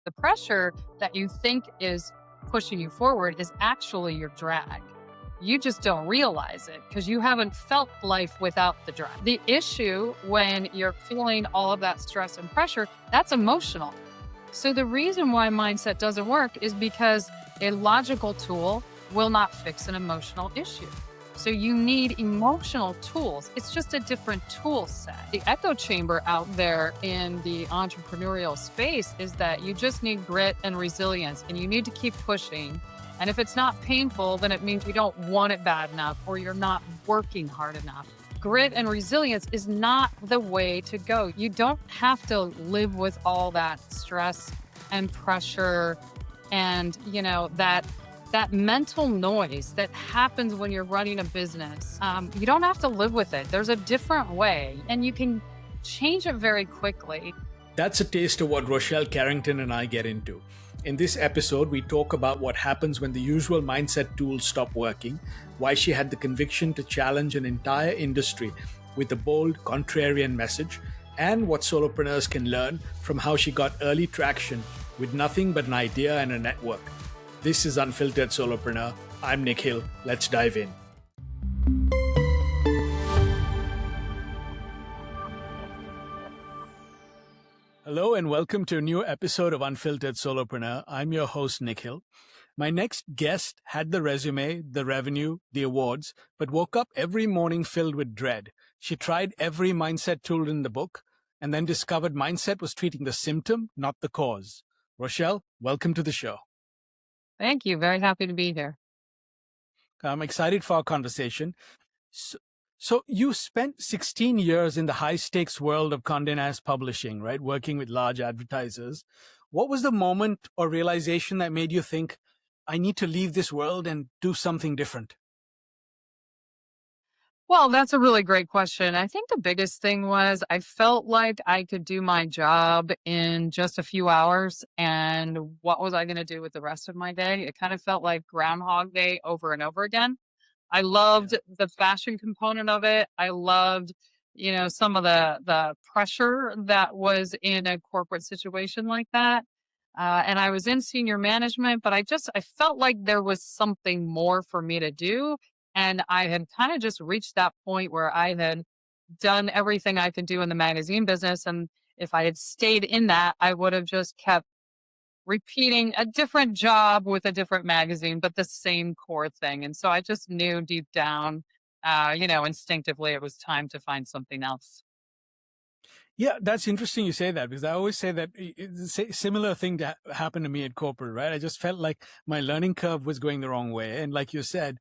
The pressure that you think is pushing you forward is actually your drag. You just don't realize it because you haven't felt life without the drag. The issue when you're feeling all of that stress and pressure, that's emotional. So the reason why mindset doesn't work is because a logical tool will not fix an emotional issue. So you need emotional tools. It's just a different tool set. The echo chamber out there in the entrepreneurial space is that you just need grit and resilience, and you need to keep pushing. And if it's not painful, then it means you don't want it bad enough or you're not working hard enough. Grit and resilience is not the way to go. You don't have to live with all that stress and pressure and, that mental noise that happens when you're running a business. You don't have to live with it. There's a different way, and you can change it very quickly. That's a taste of what Rochelle Carrington and I get into. In this episode, we talk about what happens when the usual mindset tools stop working, why she had the conviction to challenge an entire industry with a bold, contrarian message, and what solopreneurs can learn from how she got early traction with nothing but an idea and a network. This is Unfiltered Solopreneur. I'm Nikhil. Let's dive in. Hello and welcome to a new episode of Unfiltered Solopreneur. I'm your host, Nikhil. My next guest had the resume, the revenue, the awards, but woke up every morning filled with dread. She tried every mindset tool in the book and then discovered mindset was treating the symptom, not the cause. Rochelle, welcome to the show. Thank you. Very happy to be here. I'm excited for our conversation. So you spent 16 years in the high-stakes world of Condé Nast publishing, right? Working with large advertisers. What was the moment or realization that made you think, I need to leave this world and do something different? Well, that's a really great question. I think the biggest thing was I felt like I could do my job in just a few hours. And what was I going to do with the rest of my day? It kind of felt like Groundhog Day over and over again. I loved the fashion component of it. I loved, some of the pressure that was in a corporate situation like that. And I was in senior management, but I felt like there was something more for me to do. And I had kind of just reached that point where I had done everything I could do in the magazine business. And if I had stayed in that, I would have just kept repeating a different job with a different magazine, but the same core thing. And so I just knew deep down, instinctively it was time to find something else. Yeah, that's interesting you say that, because I always say that it's a similar thing that happened to me at corporate, right? I just felt like my learning curve was going the wrong way. And like you said,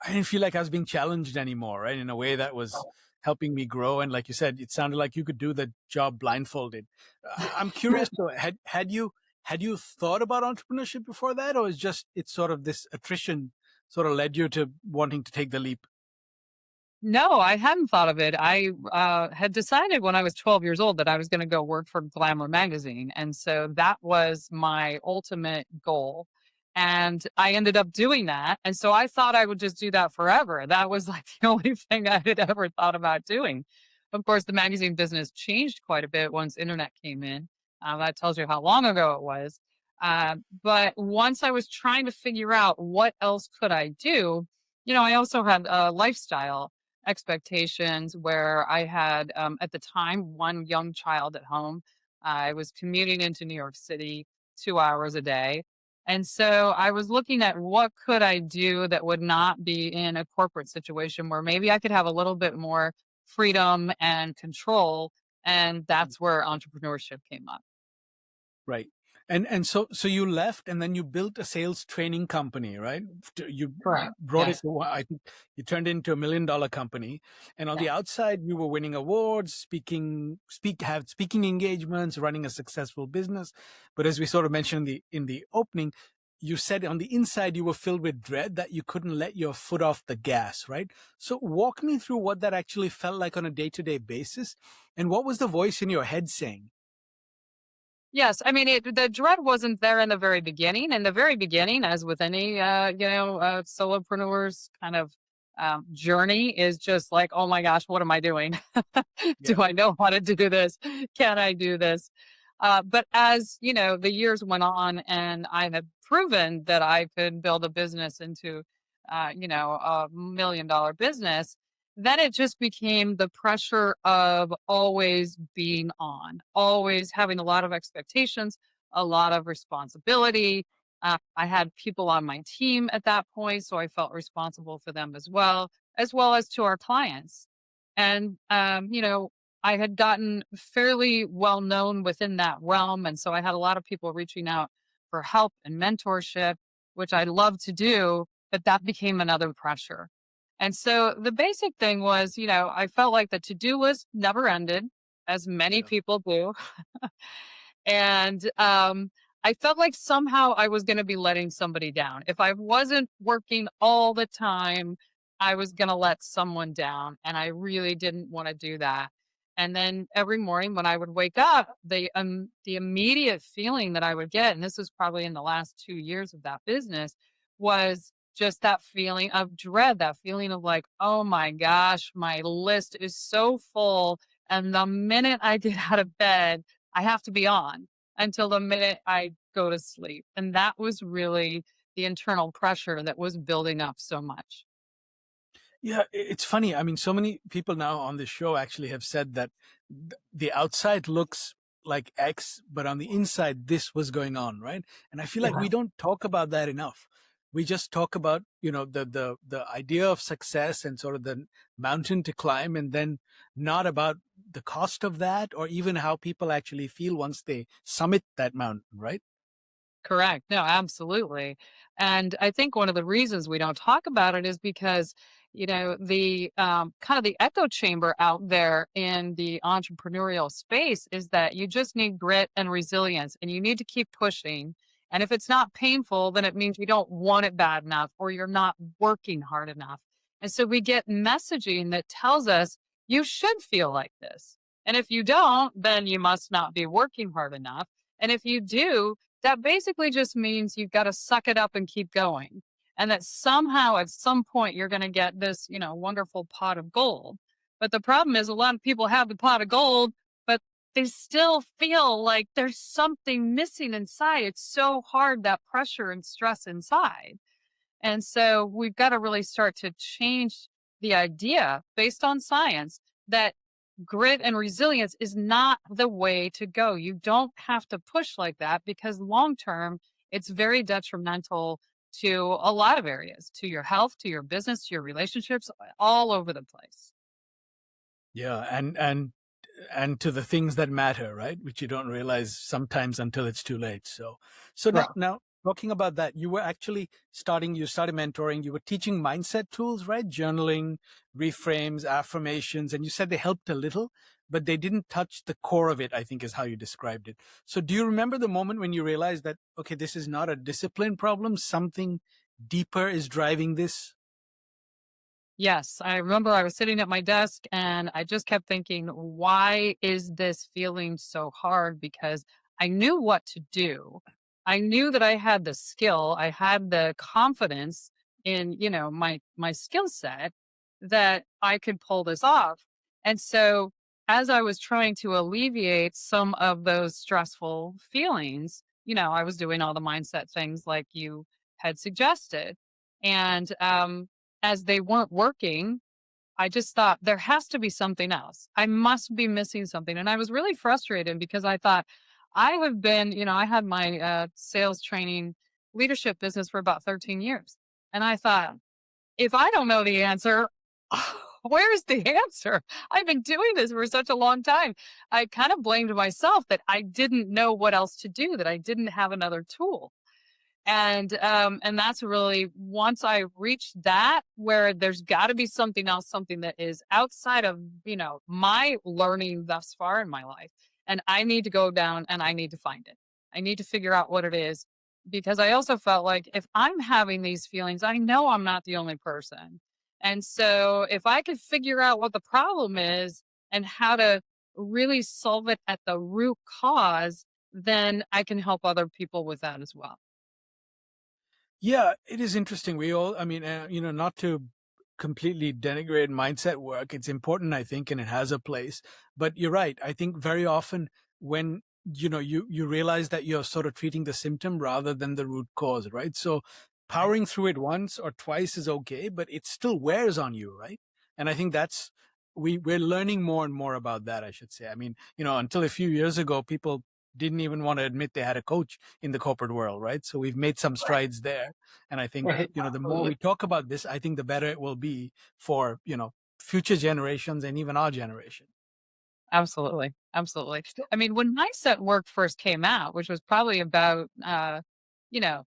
I didn't feel like I was being challenged anymore, right? In a way that was helping me grow. And like you said, it sounded like you could do the job blindfolded. I'm curious, though, had you thought about entrepreneurship before that, or is it's sort of this attrition sort of led you to wanting to take the leap? No, I hadn't thought of it. I had decided when I was 12 years old that I was going to go work for Glamour magazine. And so that was my ultimate goal. And I ended up doing that. And so I thought I would just do that forever. That was like the only thing I had ever thought about doing. Of course, the magazine business changed quite a bit once internet came in. That tells you how long ago it was. But once I was trying to figure out what else could I do, I also had lifestyle expectations where I had, at the time, one young child at home. I was commuting into New York City 2 hours a day. And so I was looking at what could I do that would not be in a corporate situation where maybe I could have a little bit more freedom and control. And that's where entrepreneurship came up. Right. And so you left and then you built a sales training company, right? You Correct. brought Yes. it to, I think you turned it into $1 million company. And on the outside, you were winning awards, speaking engagements, running a successful business. But as we sort of mentioned in the opening, you said on the inside, you were filled with dread that you couldn't let your foot off the gas, right? So walk me through what that actually felt like on a day-to-day basis. And what was the voice in your head saying? Yes, I mean, the dread wasn't there in the very beginning. In the very beginning, as with any, solopreneur's kind of journey, is just like, oh my gosh, what am I doing? Do I know how to do this? Can I do this? But as you know, the years went on, and I had proven that I could build a business into, $1 million business. Then it just became the pressure of always being on, always having a lot of expectations, a lot of responsibility. I had people on my team at that point, so I felt responsible for them as well as to our clients. And, I had gotten fairly well known within that realm. And so I had a lot of people reaching out for help and mentorship, which I love to do, but that became another pressure. And so the basic thing was, I felt like the to do list never ended, as many Yeah. people do. And I felt like somehow I was going to be letting somebody down. If I wasn't working all the time, I was going to let someone down. And I really didn't want to do that. And then every morning when I would wake up, the immediate feeling that I would get, and this was probably in the last 2 years of that business, was just that feeling of dread, that feeling of like, oh my gosh, my list is so full. And the minute I get out of bed, I have to be on until the minute I go to sleep. And that was really the internal pressure that was building up so much. Yeah, it's funny. I mean, so many people now on this show actually have said that the outside looks like X, but on the inside, this was going on, right? And I feel like Yeah. we don't talk about that enough. We just talk about, the idea of success and sort of the mountain to climb, and then not about the cost of that, or even how people actually feel once they summit that mountain, right? Correct. No, absolutely. And I think one of the reasons we don't talk about it is because, the kind of the echo chamber out there in the entrepreneurial space is that you just need grit and resilience, and you need to keep pushing. And if it's not painful, then it means you don't want it bad enough, or you're not working hard enough. And so we get messaging that tells us you should feel like this. And if you don't, then you must not be working hard enough. And if you do, that basically just means you've got to suck it up and keep going. And that somehow at some point you're going to get this, wonderful pot of gold. But the problem is a lot of people have the pot of gold, but they still feel like there's something missing inside. It's so hard, that pressure and stress inside. And so we've got to really start to change the idea based on science that grit and resilience is not the way to go. You don't have to push like that, because long term, it's very detrimental to a lot of areas, to your health, to your business, to your relationships, all over the place. Yeah, and to the things that matter, right? Which you don't realize sometimes until it's too late. So Right. now talking about that, you started mentoring, you were teaching mindset tools, right? Journaling, reframes, affirmations, and you said they helped a little, but they didn't touch the core of it, I think is how you described it. So do you remember the moment when you realized that, okay, this is not a discipline problem, something deeper is driving this? Yes, I remember I was sitting at my desk and I just kept thinking, why is this feeling so hard? Because I knew what to do. I knew that I had the skill, I had the confidence in, my skill set, that I could pull this off. And so as I was trying to alleviate some of those stressful feelings, I was doing all the mindset things like you had suggested. And as they weren't working, I just thought there has to be something else. I must be missing something. And I was really frustrated because I thought I have been, I had my sales training leadership business for about 13 years. And I thought, if I don't know the answer, where's the answer? I've been doing this for such a long time. I kind of blamed myself that I didn't know what else to do, that I didn't have another tool. And that's really, once I reach that, where there's got to be something else, something that is outside of, my learning thus far in my life, and I need to go down and I need to find it. I need to figure out what it is, because I also felt like if I'm having these feelings, I know I'm not the only person. And so if I could figure out what the problem is and how to really solve it at the root cause, then I can help other people with that as well. Yeah, it is interesting. I mean, not to completely denigrate mindset work. It's important, I think, and it has a place. But you're right. I think very often when you realize that you're sort of treating the symptom rather than the root cause, right? So powering through it once or twice is okay, but it still wears on you, right? And I think we're learning more and more about that, I should say. I mean, until a few years ago, people didn't even want to admit they had a coach in the corporate world, right? So we've made some strides there. And I think, Right. the more we talk about this, I think the better it will be for, future generations and even our generation. Absolutely. Absolutely. So, I mean, when mindset work first came out, which was probably about, you know,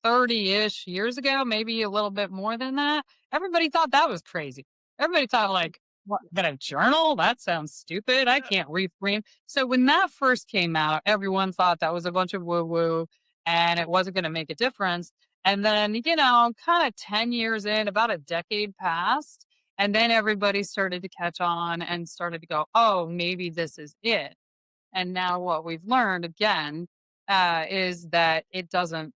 30-ish years ago, maybe a little bit more than that, everybody thought that was crazy. Everybody thought like, what, gonna journal? That sounds stupid. I can't reframe. So when that first came out, everyone thought that was a bunch of woo woo and it wasn't gonna make a difference. And then, kind of 10 years in, about a decade passed, and then everybody started to catch on and started to go, oh, maybe this is it. And now what we've learned again is that it doesn't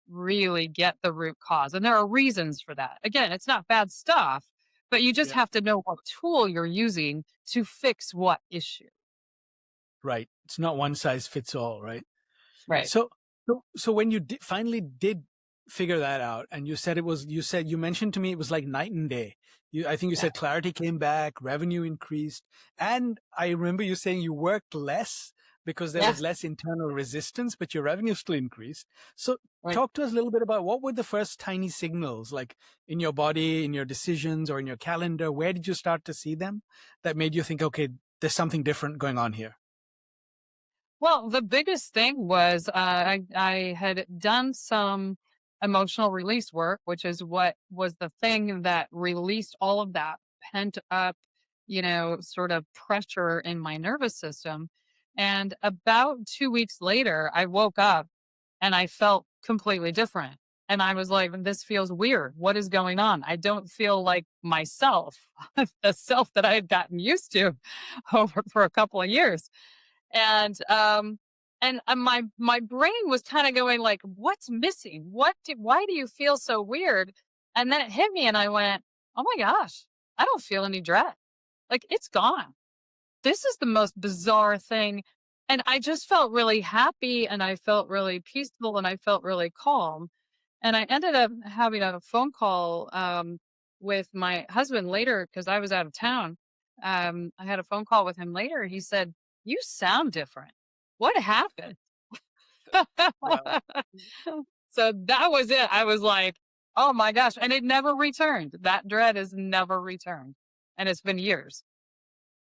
really get the root cause. And there are reasons for that. Again, it's not bad stuff, but you just yeah. have to know what tool you're using to fix what issue. Right. It's not one size fits all, right? Right. So when you finally did figure that out, and you mentioned to me it was like night and day. I think you said clarity came back, revenue increased, and I remember you saying you worked less because there was Yes. less internal resistance, but your revenue still increased. So Right. talk to us a little bit about what were the first tiny signals, like in your body, in your decisions, or in your calendar. Where did you start to see them that made you think, okay, there's something different going on here? Well, the biggest thing was I had done some emotional release work, which is what was the thing that released all of that pent up, sort of pressure in my nervous system. And about 2 weeks later, I woke up and I felt completely different. And I was like, this feels weird. What is going on? I don't feel like myself, the self that I had gotten used to over for a couple of years. And my brain was kind of going like, what's missing? Why do you feel so weird? And then it hit me and I went, oh my gosh, I don't feel any dread. Like it's gone. This is the most bizarre thing. And I just felt really happy and I felt really peaceful and I felt really calm. And I ended up having a phone call with my husband later because I was out of town. I had a phone call with him later. He said, you sound different. What happened? Wow. So that was it. I was like, oh my gosh. And it never returned. That dread has never returned. And it's been years.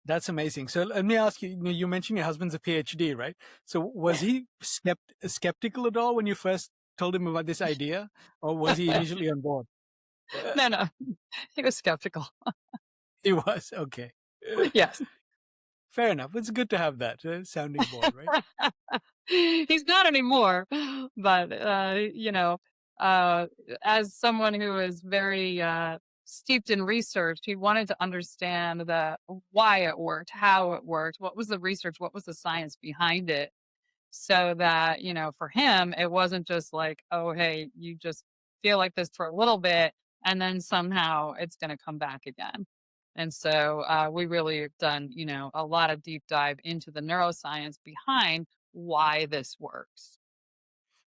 That's amazing. So let me ask you, you mentioned your husband's a PhD, right? So was he skeptical at all when you first told him about this idea, or was he immediately on board? No. He was skeptical. He was. Okay. Yes. Fair enough. It's good to have that sounding board, right? He's not anymore, but uh, as someone who is very steeped in research, he wanted to understand the why it worked, how it worked, what was the research, what was the science behind it, so that for him it wasn't just like, oh hey, you just feel like this for a little bit and then somehow it's going to come back again. And so we really have done a lot of deep dive into the neuroscience behind why this works.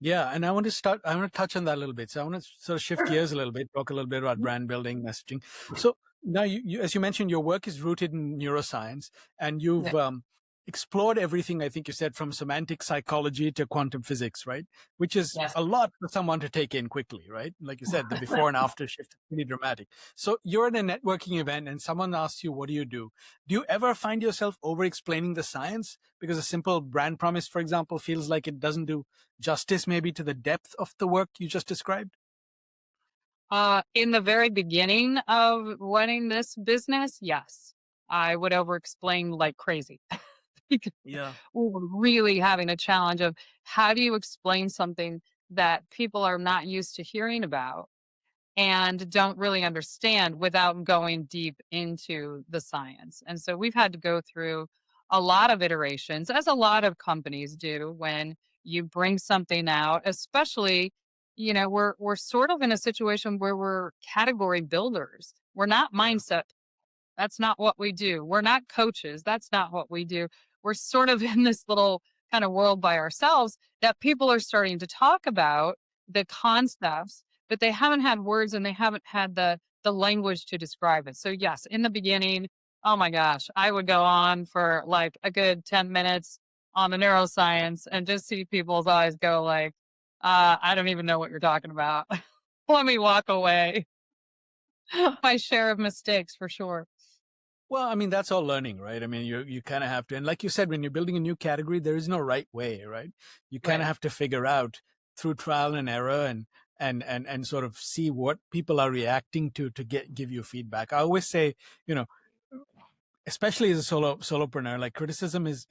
Yeah, and I want to touch on that a little bit. So I want to sort of shift gears a little bit, talk a little bit about brand building, messaging. So now as you mentioned, your work is rooted in neuroscience, and Yeah. you've explored everything, I think you said, from semantic psychology to quantum physics, right? Which is Yes. a lot for someone to take in quickly, right? Like you said, the before and after shift is pretty dramatic. So you're at a networking event and someone asks you, what do you do? Do you ever find yourself over explaining the science? Because a simple brand promise, for example, feels like it doesn't do justice maybe to the depth of the work you just described? In the very beginning of running this business, yes, I would over explain like crazy. Because Yeah. we were really having a challenge of how do you explain something that people are not used to hearing about and don't really understand without going deep into the science. And so we've had to go through a lot of iterations, as a lot of companies do when you bring something out, especially, we're sort of in a situation where we're category builders. We're not Yeah. mindset. That's not what we do. We're not coaches. That's not what we do. we're sort of in this little kind of world by ourselves that people are starting to talk about the concepts, but they haven't had words and they haven't had the language to describe it. So yes, in the beginning, oh my gosh, I would go on for like a good 10 minutes on the neuroscience and just see people's eyes go like, I don't even know what you're talking about. Let me walk away. My share of mistakes for sure. Well, I mean, that's all learning, right? I mean, you kind of have to, and like you said, when you're building a new category, there is no right way, right? You kind of Right. have to figure out through trial and error and sort of see what people are reacting to give you feedback. I always say, you know, especially as a solopreneur, like criticism is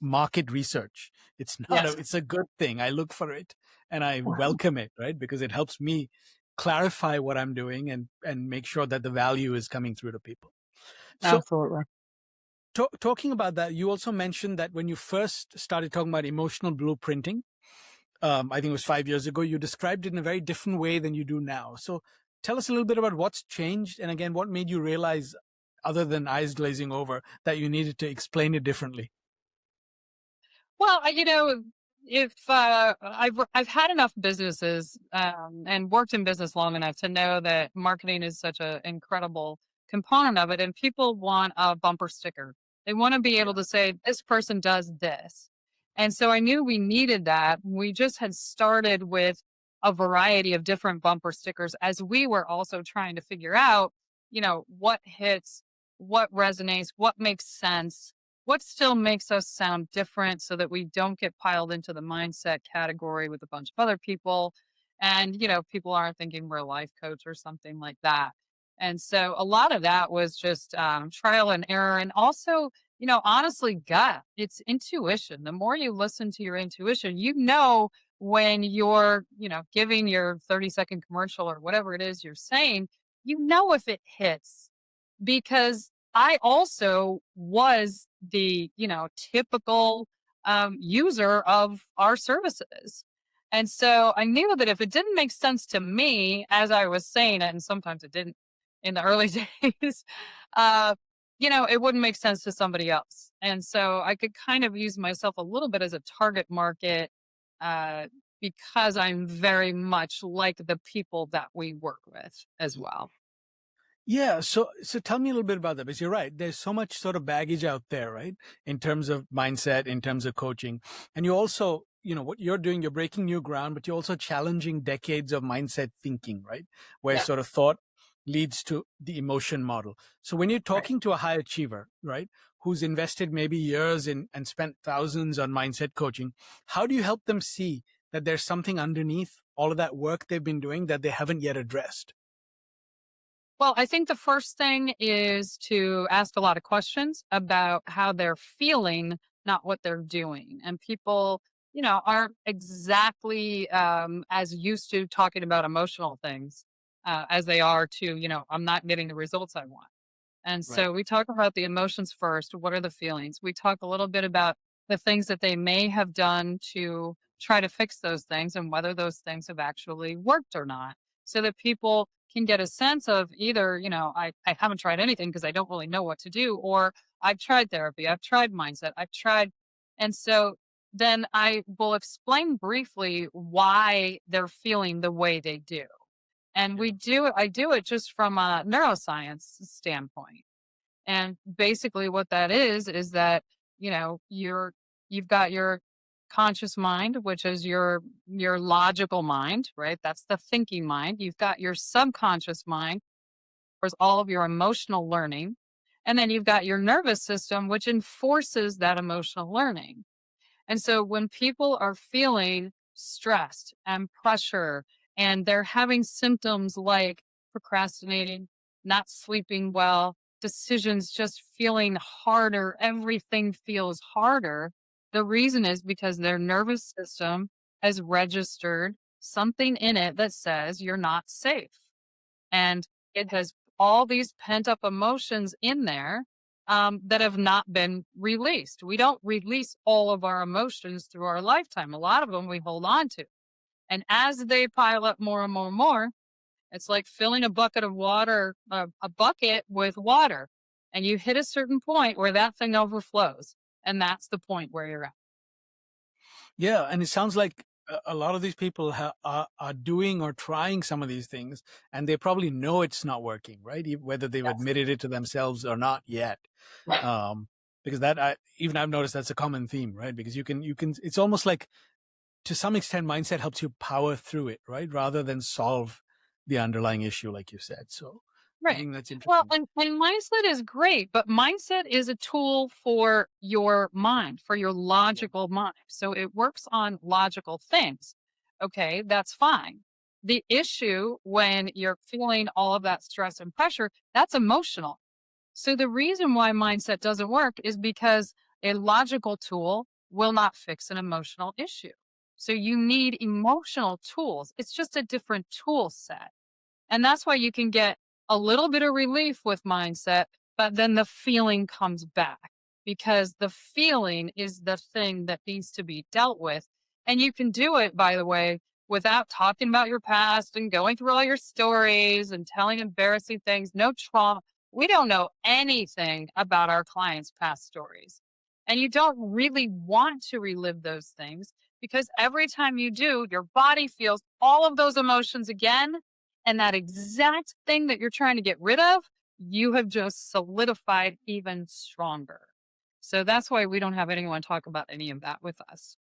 market research. It's not Yes. it's a good thing. I look for it and I welcome it, right? Because it helps me clarify what I'm doing and make sure that the value is coming through to people. So Absolutely. talking about that, you also mentioned that when you first started talking about emotional blueprinting, I think it was 5 years ago, you described it in a very different way than you do now. So tell us a little bit about what's changed. And again, what made you realize, other than eyes glazing over, that you needed to explain it differently? Well, if I've had enough businesses and worked in business long enough to know that marketing is such an incredible component of it, and people want a bumper sticker. They want to be able Yeah. to say this person does this, and so I knew we needed that. We just had started with a variety of different bumper stickers as we were also trying to figure out, what hits, what resonates, what makes sense, what still makes us sound different so that we don't get piled into the mindset category with a bunch of other people. And, people aren't thinking we're a life coach or something like that. And so a lot of that was just trial and error. And also, honestly, gut, it's intuition. The more you listen to your intuition, when you're, giving your 30-second commercial or whatever it is you're saying, if it hits because I also was the, typical user of our services. And so I knew that if it didn't make sense to me as I was saying it, and sometimes it didn't in the early days, uh, it wouldn't make sense to somebody else. And so I could kind of use myself a little bit as a target market uh, because I'm very much like the people that we work with as well. Yeah. So tell me a little bit about that, because you're right. There's so much sort of baggage out there, right? In terms of mindset, in terms of coaching. And you also, what you're doing, you're breaking new ground, but you're also challenging decades of mindset thinking, right? Where Yeah. sort of thought leads to the emotion model. So when you're Right. talking to a high achiever, right, who's invested maybe years in and spent thousands on mindset coaching, how do you help them see that there's something underneath all of that work they've been doing that they haven't yet addressed? Well, I think the first thing is to ask a lot of questions about how they're feeling, not what they're doing. And people, aren't exactly as used to talking about emotional things as they are to, I'm not getting the results I want. And Right. so we talk about the emotions first. What are the feelings? We talk a little bit about the things that they may have done to try to fix those things and whether those things have actually worked or not, so that people can get a sense of either, I haven't tried anything because I don't really know what to do, or I've tried therapy, I've tried mindset, I've tried. And so then I will explain briefly why they're feeling the way they do. And Yeah. I do it just from a neuroscience standpoint. And basically what that is that, you've got your conscious mind, which is your logical mind, right? That's the thinking mind. You've got your subconscious mind, where's all of your emotional learning. And then you've got your nervous system, which enforces that emotional learning. And so when people are feeling stressed and pressure and they're having symptoms like procrastinating, not sleeping well, decisions just feeling harder, everything feels harder. The reason is because their nervous system has registered something in it that says you're not safe. And it has all these pent up emotions in there that have not been released. We don't release all of our emotions through our lifetime. A lot of them we hold on to. And as they pile up more and more and more, it's like filling a bucket of water, a bucket with water. And you hit a certain point where that thing overflows. And that's the point where you're at. Yeah, and it sounds like a lot of these people are doing or trying some of these things, and they probably know it's not working, right? Whether they've Yes. admitted it to themselves or not yet. Right. Because I've noticed that's a common theme, right? Because you can, it's almost like, to some extent, mindset helps you power through it, right? Rather than solve the underlying issue, like you said. So I Right. think that's Well, interesting. and mindset is great, but mindset is a tool for your mind, for your Yeah. logical mind. So it works on logical things. Okay, that's fine. The issue when you're feeling all of that stress and pressure, that's emotional. So the reason why mindset doesn't work is because a logical tool will not fix an emotional issue. So you need emotional tools. It's just a different tool set. And that's why you can get a little bit of relief with mindset, but then the feeling comes back because the feeling is the thing that needs to be dealt with. And you can do it, by the way, without talking about your past and going through all your stories and telling embarrassing things, no trauma. We don't know anything about our clients' past stories. And you don't really want to relive those things because every time you do, your body feels all of those emotions again, and that exact thing that you're trying to get rid of, you have just solidified even stronger. So that's why we don't have anyone talk about any of that with us.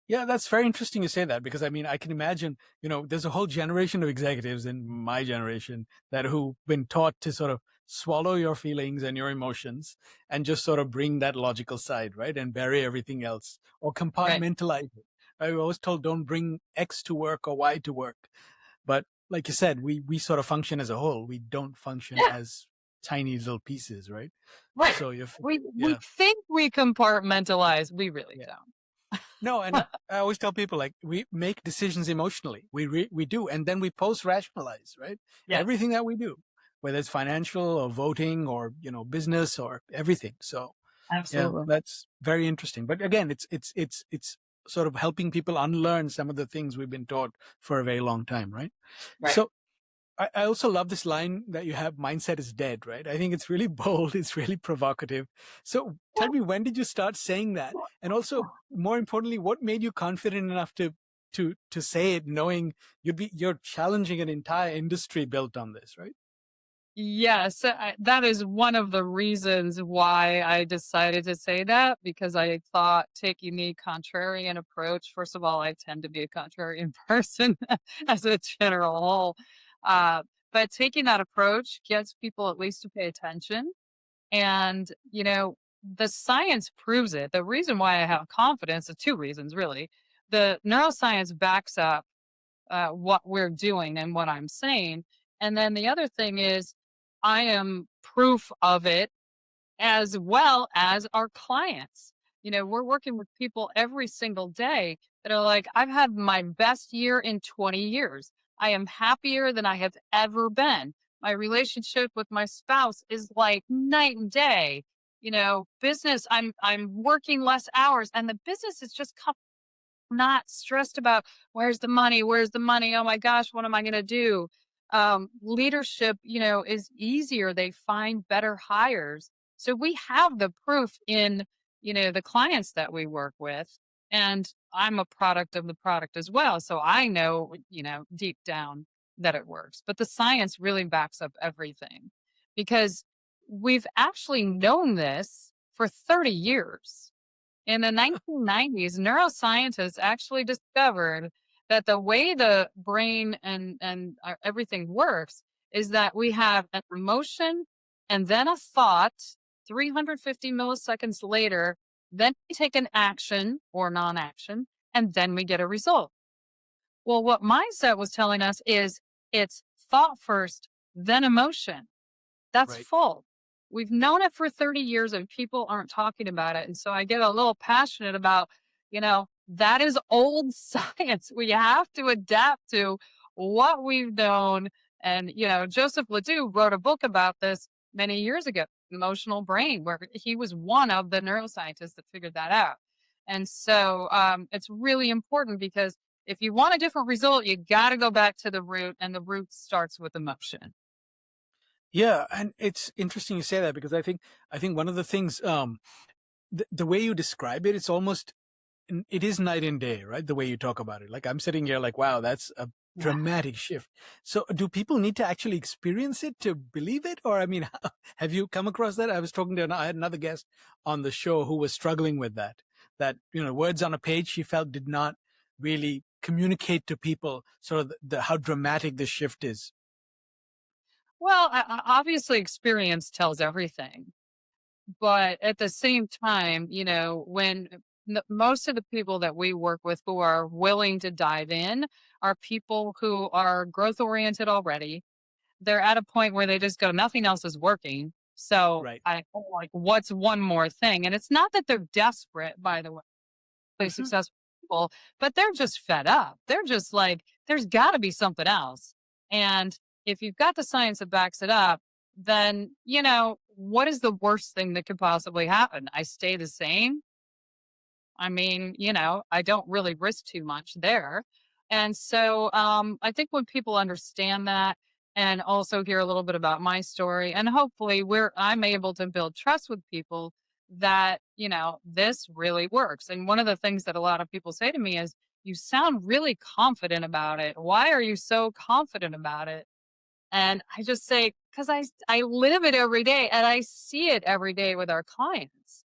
Yeah, that's very interesting you say that, because I mean, I can imagine, there's a whole generation of executives in my generation who've been taught to sort of swallow your feelings and your emotions and just sort of bring that logical side, right? And bury everything else or Right. compartmentalize it. I was told don't bring X to work or Y to work. But like you said, we sort of function as a whole. We don't function Yeah. as tiny little pieces, right? Right. So you're, We yeah, think we compartmentalize. We really yeah. don't. No, and I always tell people, like, we make decisions emotionally. We do, and then we post rationalize, right? Yes. Everything that we do, whether it's financial or voting or business or everything. So yeah, Absolutely. that's very interesting. But again, it's sort of helping people unlearn some of the things we've been taught for a very long time, right? Right. So I also love this line that you have, mindset is dead, right? I think it's really bold. It's really provocative. So tell me, when did you start saying that? And also, more importantly, what made you confident enough to say it, knowing you're challenging an entire industry built on this, right? Yes, that is one of the reasons why I decided to say that because I thought taking the contrarian approach, first of all, I tend to be a contrarian person as a general whole. But taking that approach gets people at least to pay attention. And, the science proves it. The reason why I have confidence is two reasons, really. The neuroscience backs up what we're doing and what I'm saying. And then the other thing is, I am proof of it as well as our clients. We're working with people every single day that are like, I've had my best year in 20 years. I am happier than I have ever been. My relationship with my spouse is like night and day. Business, I'm working less hours and the business is just not stressed about where's the money, where's the money, oh my gosh, what am I going to do. Leadership is easier, they find better hires. So we have the proof in the clients that we work with, and I'm a product of the product as well, so I know deep down that it works, but the science really backs up everything because we've actually known this for 30 years. In the 1990s, neuroscientists actually discovered that the way the brain and everything works is that we have an emotion and then a thought 350 milliseconds later, then we take an action or non-action, and then we get a result. Well, what mindset was telling us is it's thought first, then emotion. That's Right. full. We've known it for 30 years and people aren't talking about it. And so I get a little passionate about, that is old science. We have to adapt to what we've known. And, Joseph Ledoux wrote a book about this many years ago, Emotional Brain, where he was one of the neuroscientists that figured that out. And so it's really important because if you want a different result, you got to go back to the root, and the root starts with emotion. Yeah, and it's interesting you say that, because I think one of the things the way you describe it, it's almost, it is night and day, right? The way you talk about it. Like I'm sitting here like, wow, that's a Yeah. dramatic shift. So do people need to actually experience it to believe it? Or, I mean, have you come across that? I was talking to, I had another guest on the show who was struggling with that, words on a page she felt did not really communicate to people sort of how dramatic the shift is. Well, obviously, experience tells everything. But at the same time, when most of the people that we work with who are willing to dive in are people who are growth oriented already. They're at a point where they just go, nothing else is working. So Right. like, what's one more thing? And it's not that they're desperate, by the way, really Mhm. successful people, but they're just fed up. They're just like, there's got to be something else. And if you've got the science that backs it up, then, what is the worst thing that could possibly happen? I stay the same. I mean, I don't really risk too much there. And so I think when people understand that and also hear a little bit about my story, and hopefully I'm able to build trust with people that, this really works. And one of the things that a lot of people say to me is, you sound really confident about it. Why are you so confident about it? And I just say, because I live it every day and I see it every day with our clients.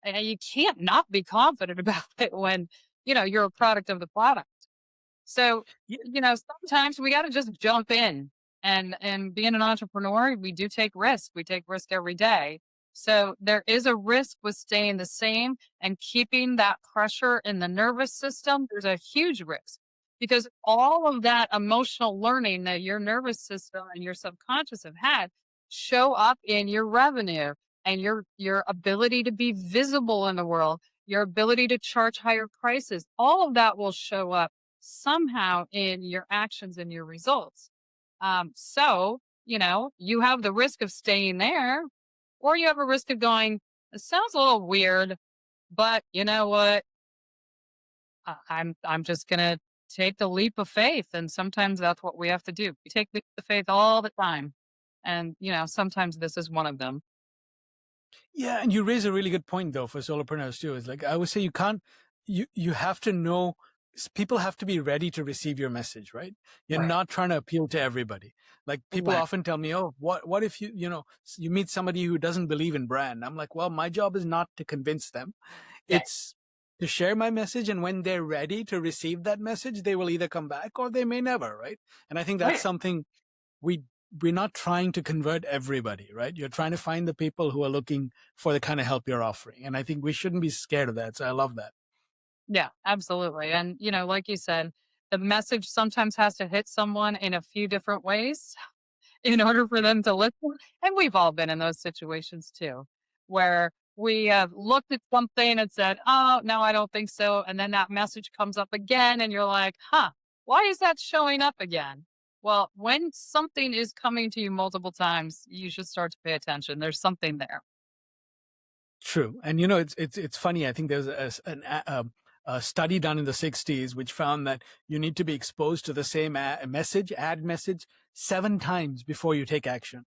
And you can't not be confident about it when, you're a product of the product. So, sometimes we got to just jump in and being an entrepreneur, we do take risk. We take risk every day. So there is a risk with staying the same and keeping that pressure in the nervous system. There's a huge risk because all of that emotional learning that your nervous system and your subconscious have had show up in your revenue and your ability to be visible in the world, your ability to charge higher prices. All of that will show up somehow in your actions and your results. So, you have the risk of staying there, or you have a risk of going, it sounds a little weird, but you know what? I'm just gonna take the leap of faith. And sometimes that's what we have to do. We take leap of faith all the time. And, sometimes this is one of them. Yeah, and you raise a really good point though for solopreneurs too. Is like I would say you can't, you have to know, people have to be ready to receive your message, right? You're Right. not trying to appeal to everybody. Like people Right. often tell me, "Oh, what if you meet somebody who doesn't believe in brand?" I'm like, "Well, my job is not to convince them. Yeah. It's to share my message, and when they're ready to receive that message, they will either come back or they may never, right?" And I think that's Right. something we we're not trying to convert everybody, right? You're trying to find the people who are looking for the kind of help you're offering. And I think we shouldn't be scared of that. So I love that. Yeah, absolutely. And, like you said, the message sometimes has to hit someone in a few different ways in order for them to listen. And we've all been in those situations too, where we have looked at something and said, oh, no, I don't think so. And then that message comes up again, and you're like, huh, why is that showing up again? Well, when something is coming to you multiple times, you should start to pay attention. There's something there. True. And it's funny. I think there's a study done in the 60s which found that you need to be exposed to the same ad message 7 times before you take action.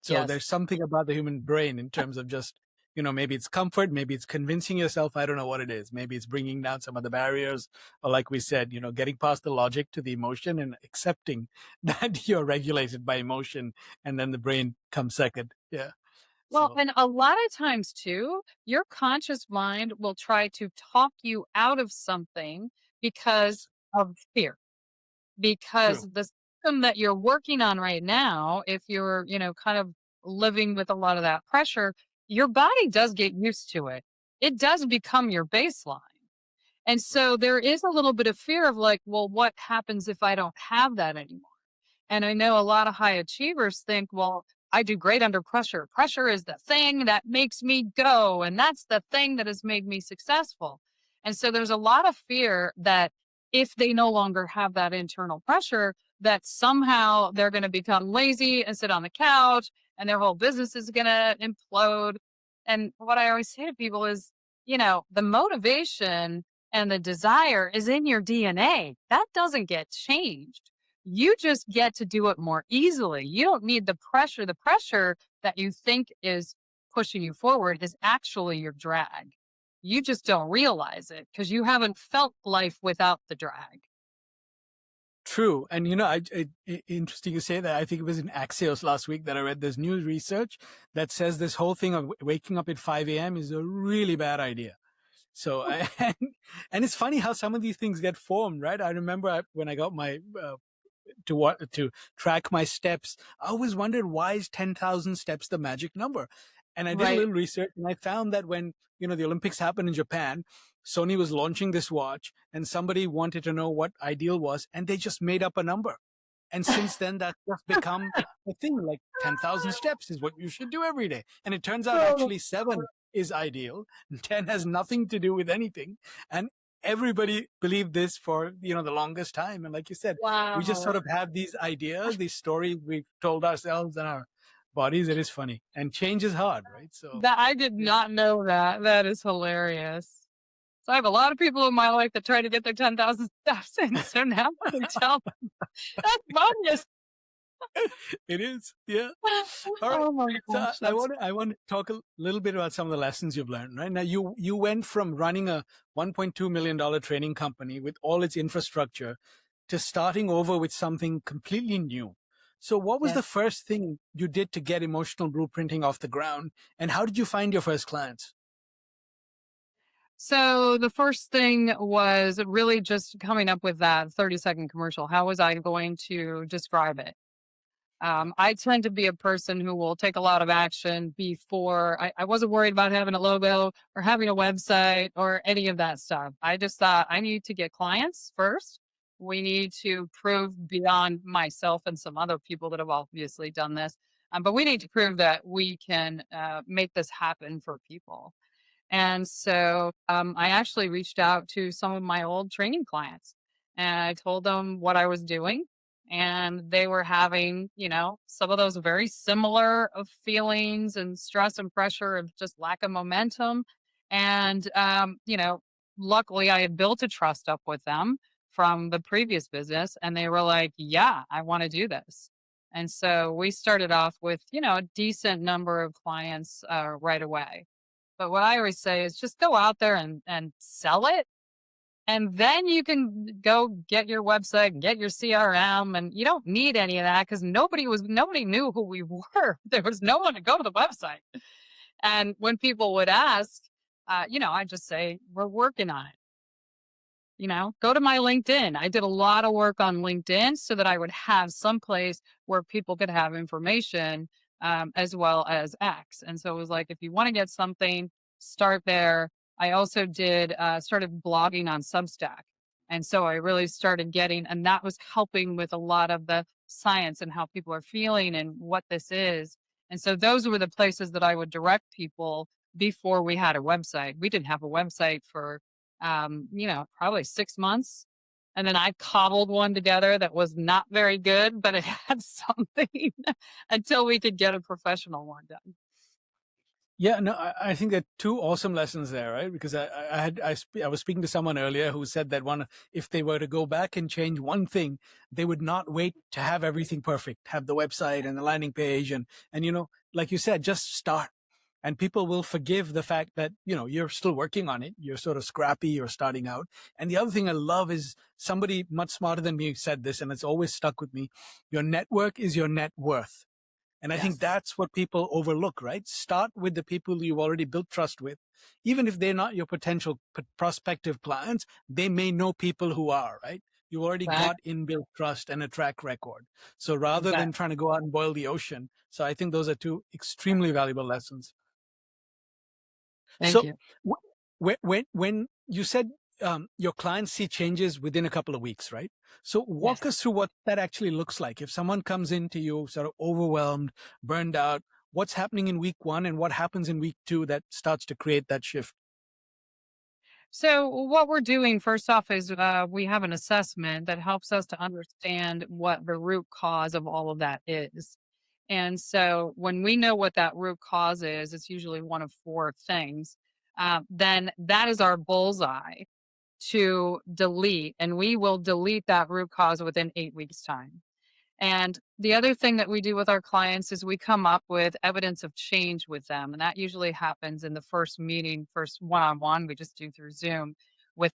So Yes. there's something about the human brain in terms of just, maybe it's comfort, maybe it's convincing yourself. I don't know what it is. Maybe it's bringing down some of the barriers, or like we said, getting past the logic to the emotion and accepting that you're regulated by emotion, and then the brain comes second. Yeah. Well, So and a lot of times too, your conscious mind will try to talk you out of something because of fear. Because true. the system that you're working on right now, if you're, kind of living with a lot of that pressure, your body does get used to it. It does become your baseline. And Right. so there is a little bit of fear of like, well, what happens if I don't have that anymore? And I know a lot of high achievers think, well, I do great under pressure. Pressure is the thing that makes me go. And that's the thing that has made me successful. And so there's a lot of fear that if they no longer have that internal pressure, that somehow they're going to become lazy and sit on the couch and their whole business is going to implode. And what I always say to people is, the motivation and the desire is in your DNA. That doesn't get changed. You just get to do it more easily. You don't need the pressure. The pressure that you think is pushing you forward is actually your drag. You just don't realize it because you haven't felt life without the drag. True. And, interesting you say that. I think it was in Axios last week that I read this new research that says this whole thing of waking up at 5 a.m. is a really bad idea. So, and it's funny how some of these things get formed, right? I remember when I got my, to track my steps, I always wondered, why is 10,000 steps the magic number? And I did a Right. little research, and I found that when, the Olympics happened in Japan, Sony was launching this watch, and somebody wanted to know what ideal was, and they just made up a number. And since then, that's just become a thing, like 10,000 steps is what you should do every day. And it turns out actually 7 is ideal. 10 has nothing to do with anything. And everybody believed this for, the longest time. And like you said, we just sort Wow. of have these ideas, these stories we've told ourselves and our bodies. It is funny. And change is hard, right? So, That I did yeah. not know that. That is hilarious. So I have a lot of people in my life that try to get their 10,000 steps in. So now I can tell them that's bonus. It is. Yeah. All right. Oh my So gosh. I want to talk a little bit about some of the lessons you've learned, right? Now you went from running a $1.2 million training company with all its infrastructure to starting over with something completely new. So what was Yeah. the first thing you did to get emotional blueprinting off the ground? And how did you find your first clients? So the first thing was really just coming up with that 30-second commercial. How was I going to describe it? Yeah. I tend to be a person who will take a lot of action before I wasn't worried about having a logo or having a website or any of that stuff. I just thought I need to get clients first. We need to prove beyond myself and some other people that have obviously done this, but we need to prove that we can make this happen for people. And so I actually reached out to some of my old training clients and I told them what I was doing. And they were having, some of those very similar of feelings and stress and pressure of just lack of momentum. And, luckily I had built a trust up with them from the previous business. And they were like, yeah, I want to do this. And so we started off with, a decent number of clients right away. But what I always say is just go out there and sell it. And then you can go get your website, get your CRM, and you don't need any of that because nobody knew who we were. There was no one to go to the website. And when people would ask, I just say, we're working on it. Go to my LinkedIn. I did a lot of work on LinkedIn so that I would have some place where people could have information as well as X. And so it was like, if you want to get something, start there. I also started blogging on Substack. And so I really started getting, and that was helping with a lot of the science and how people are feeling and what this is. And so those were the places that I would direct people before we had a website. We didn't have a website for probably 6 months. And then I cobbled one together that was not very good, but it had something until we could get a professional one done. Yeah, no, I think there are two awesome lessons there, right? Because I was speaking to someone earlier who said that if they were to go back and change one thing, they would not wait to have everything perfect, have the website and the landing page, and like you said, just start, and people will forgive the fact that you're still working on it, you're sort of scrappy, you're starting out. And the other thing I love is somebody much smarter than me said this, and it's always stuck with me: your network is your net worth. And I think Yes. that's what people overlook, right? Start with the people you've already built trust with. Even if they're not your potential prospective clients, they may know people who are, right? You already Exactly. got inbuilt trust and a track record. So rather than Exactly. trying to go out and boil the ocean. So I think those are two extremely valuable lessons. Thank So you. when you said your clients see changes within a couple of weeks, right? So Yes. walk us through what that actually looks like. If someone comes into you sort of overwhelmed, burned out, what's happening in week 1 and what happens in week 2 that starts to create that shift? So what we're doing first off is we have an assessment that helps us to understand what the root cause of all of that is. And so when we know what that root cause is, it's usually one of four things. Then that is our bullseye to delete, and we will delete that root cause within 8 weeks' time. And the other thing that we do with our clients is we come up with evidence of change with them. And that usually happens in the first meeting, first one-on-one we just do through Zoom with.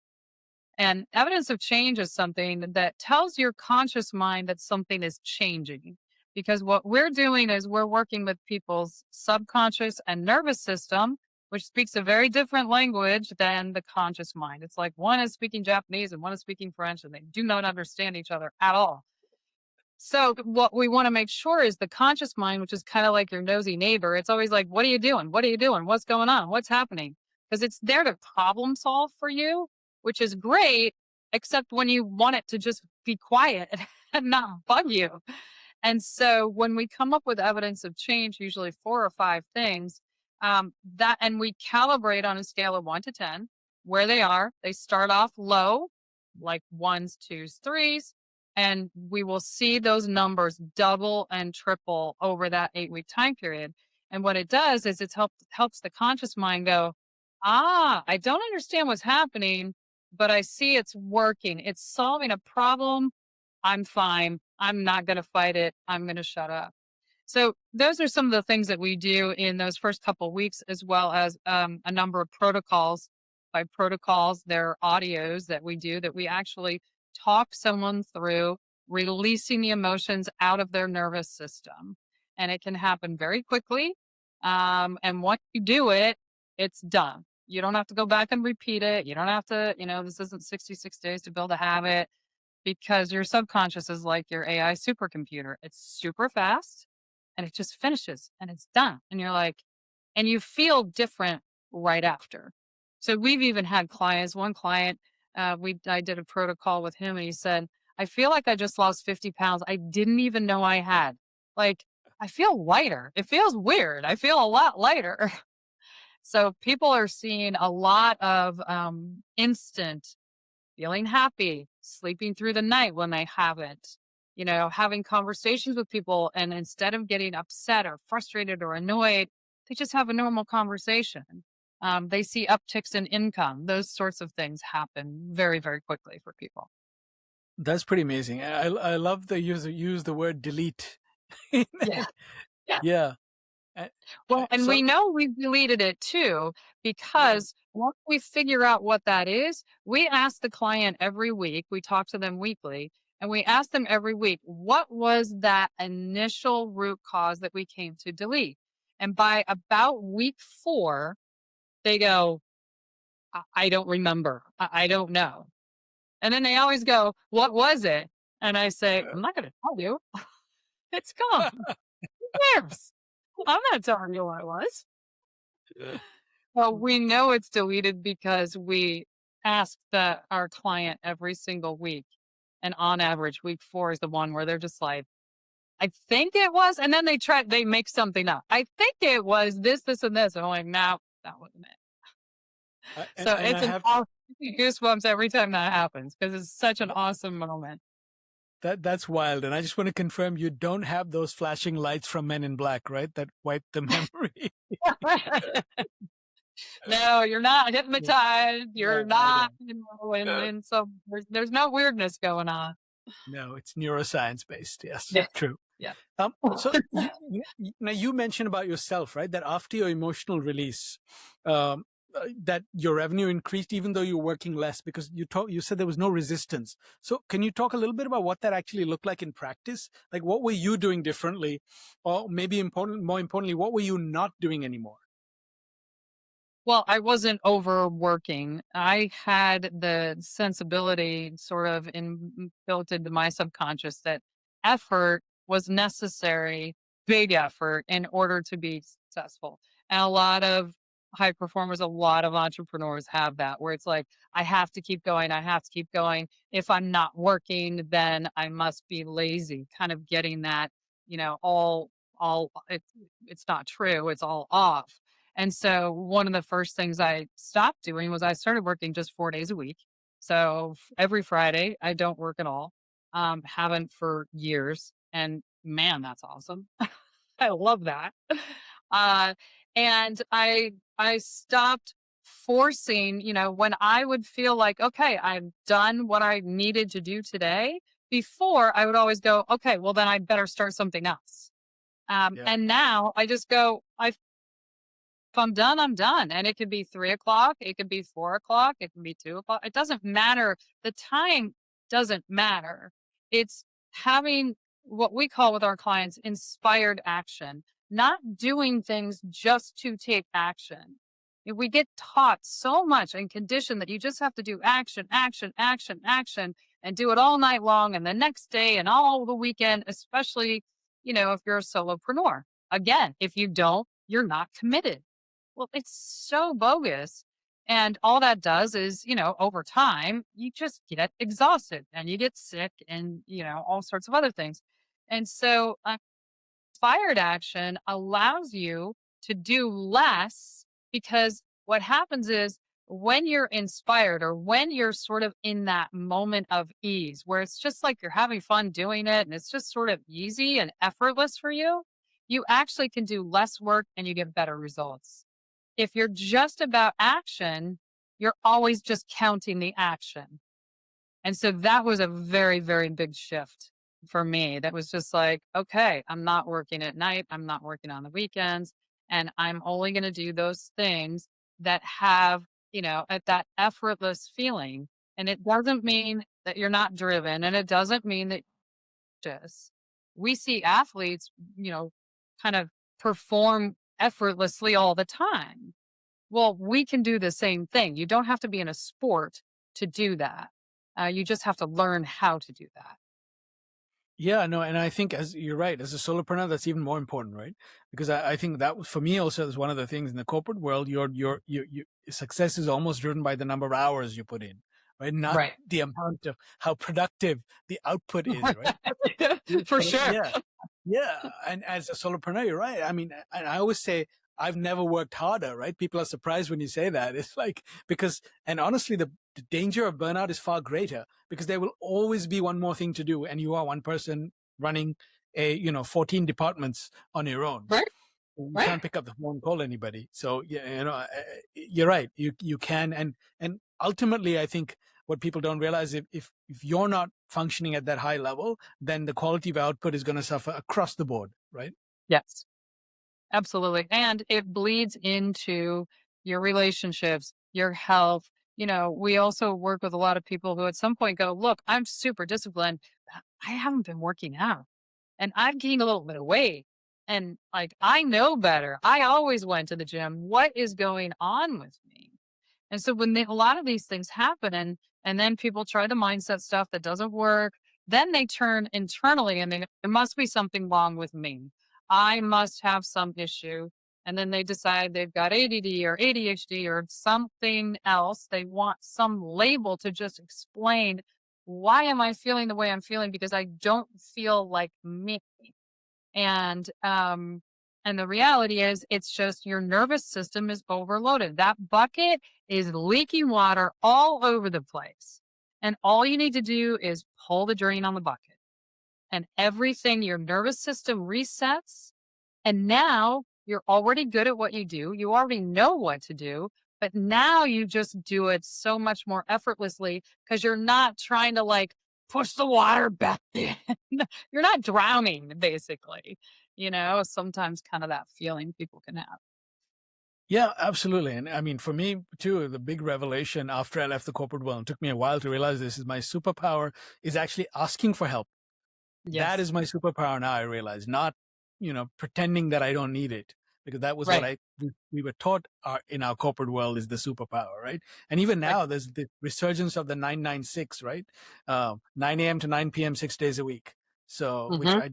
And evidence of change is something that tells your conscious mind that something is changing. Because what we're doing is we're working with people's subconscious and nervous system, which speaks a very different language than the conscious mind. It's like one is speaking Japanese and one is speaking French, and they do not understand each other at all. So what we want to make sure is the conscious mind, which is kind of like your nosy neighbor. It's always like, what are you doing? What are you doing? What's going on? What's happening? Because it's there to problem solve for you, which is great, except when you want it to just be quiet and not bug you. And so when we come up with evidence of change, usually 4 or 5 things, and we calibrate on a scale of 1 to 10 where they are. They start off low, like ones, twos, threes, and we will see those numbers double and triple over that 8-week time period. And what it does is it helps the conscious mind go, I don't understand what's happening, but I see it's working. It's solving a problem. I'm fine. I'm not going to fight it. I'm going to shut up. So those are some of the things that we do in those first couple of weeks, as well as a number of protocols. By protocols, they're audios that we do that we actually talk someone through releasing the emotions out of their nervous system. And it can happen very quickly. And once you do it, it's done. You don't have to go back and repeat it. You don't have to, this isn't 66 days to build a habit, because your subconscious is like your AI supercomputer. It's super fast and it just finishes and it's done. And you're like, and you feel different right after. So we've even had clients, one client, I did a protocol with him and he said, I feel like I just lost 50 pounds. I didn't even know I had. Like, I feel lighter. It feels weird. I feel a lot lighter. So people are seeing a lot of instant feeling happy, sleeping through the night when they haven't, having conversations with people. And instead of getting upset or frustrated or annoyed, they just have a normal conversation. They see upticks in income. Those sorts of things happen very, very quickly for people. That's pretty amazing. I love the use the word delete. Yeah. Yeah. Well, and we know we've deleted it too, because once we figure out what that is, we ask the client every week, we talk to them weekly, and we ask them every week, what was that initial root cause that we came to delete? And by about week 4, they go, I don't remember. I don't know. And then they always go, what was it? And I say, I'm not going to tell you. It's gone. Who cares? I'm not telling you what it was. Well, we know it's deleted because we ask our client every single week. And on average, week 4 is the one where they're just like, I think it was. And then they make something up. I think it was this, and this. And I'm like, no, that wasn't it. So it's awesome goosebumps every time that happens, because it's such an awesome moment. That's wild. And I just want to confirm, you don't have those flashing lights from Men in Black, right? That wipe the memory. No, you're not hypnotized. You're not, and so there's no weirdness going on. No, it's neuroscience based. Yes, Yeah. True. Yeah. So now you mentioned about yourself, right? That after your emotional release, that your revenue increased even though you're working less, because you said there was no resistance. So can you talk a little bit about what that actually looked like in practice? Like, what were you doing differently, or maybe more importantly, what were you not doing anymore? Well, I wasn't overworking. I had the sensibility sort of built into my subconscious that effort was necessary, big effort, in order to be successful. And a lot of high performers, a lot of entrepreneurs have that, where it's like, I have to keep going. I have to keep going. If I'm not working, then I must be lazy, kind of getting that, it's not true. It's all off. And so one of the first things I stopped doing was I started working just 4 days a week. So every Friday, I don't work at all. Haven't for years. And man, that's awesome. I love that. Uh, and I stopped forcing, when I would feel like, okay, I've done what I needed to do today, before I would always go, okay, well then I'd better start something else. Yeah. And now I just go, if I'm done, I'm done. And it could be 3 o'clock, it could be 4 o'clock, it can be 2 o'clock. It doesn't matter. The time doesn't matter. It's having what we call with our clients inspired action, not doing things just to take action. We get taught so much and conditioned that you just have to do action, action, action, action, and do it all night long and the next day and all the weekend, especially, if you're a solopreneur. Again, if you don't, you're not committed. Well, it's so bogus. And all that does is, over time, you just get exhausted and you get sick and, all sorts of other things. And so, inspired action allows you to do less because what happens is when you're inspired or when you're sort of in that moment of ease where it's just like you're having fun doing it and it's just sort of easy and effortless for you, you actually can do less work and you get better results. If you're just about action, you're always just counting the action. And so that was a very, very big shift for me. That was just like, okay, I'm not working at night. I'm not working on the weekends. And I'm only going to do those things that have, at that effortless feeling. And it doesn't mean that you're not driven. And it doesn't mean that just we see athletes, kind of perform effortlessly all the time. Well, we can do the same thing. You don't have to be in a sport to do that. You just have to learn how to do that. Yeah, no, and I think as you're right, as a solopreneur, that's even more important, right? Because I think that for me also is one of the things in the corporate world. Your success is almost driven by the number of hours you put in, right? Not Right. the amount of how productive the output is, right? For So, sure. yeah, yeah. And as a solopreneur, you're right. I mean, and I always say I've never worked harder, right? People are surprised when you say that. It's like, and honestly, the danger of burnout is far greater because there will always be one more thing to do. And you are one person running 14 departments on your own. Right. You Right. can't pick up the phone and call anybody. So, yeah, you're right. You can. And ultimately, I think what people don't realize, if you're not functioning at that high level, then the quality of output is going to suffer across the board, right? Yes, absolutely. And it bleeds into your relationships, your health. We also work with a lot of people who at some point go, look, I'm super disciplined. But I haven't been working out and I've gained a little bit of weight. And like, I know better. I always went to the gym. What is going on with me? And so when a lot of these things happen and then people try the mindset stuff that doesn't work, then they turn internally and there must be something wrong with me. I must have some issue. And then they decide they've got ADD or ADHD or something else. They want some label to just explain why am I feeling the way I'm feeling because I don't feel like me. And the reality is it's just your nervous system is overloaded. That bucket is leaking water all over the place. And all you need to do is pull the drain on the bucket. And everything, your nervous system resets. And now you're already good at what you do. You already know what to do. But now you just do it so much more effortlessly because you're not trying to like push the water back in. You're not drowning, basically. Sometimes kind of that feeling people can have. Yeah, absolutely. And I mean, for me too, the big revelation after I left the corporate world, it took me a while to realize this is my superpower is actually asking for help. That Yes. is my superpower now, I realize, not, pretending that I don't need it, because that was what Right. we were taught in our corporate world is the superpower, right? And even Right. now there's the resurgence of the 996, right? 9 a.m. to 9 p.m., 6 days a week. So, which Mm-hmm. I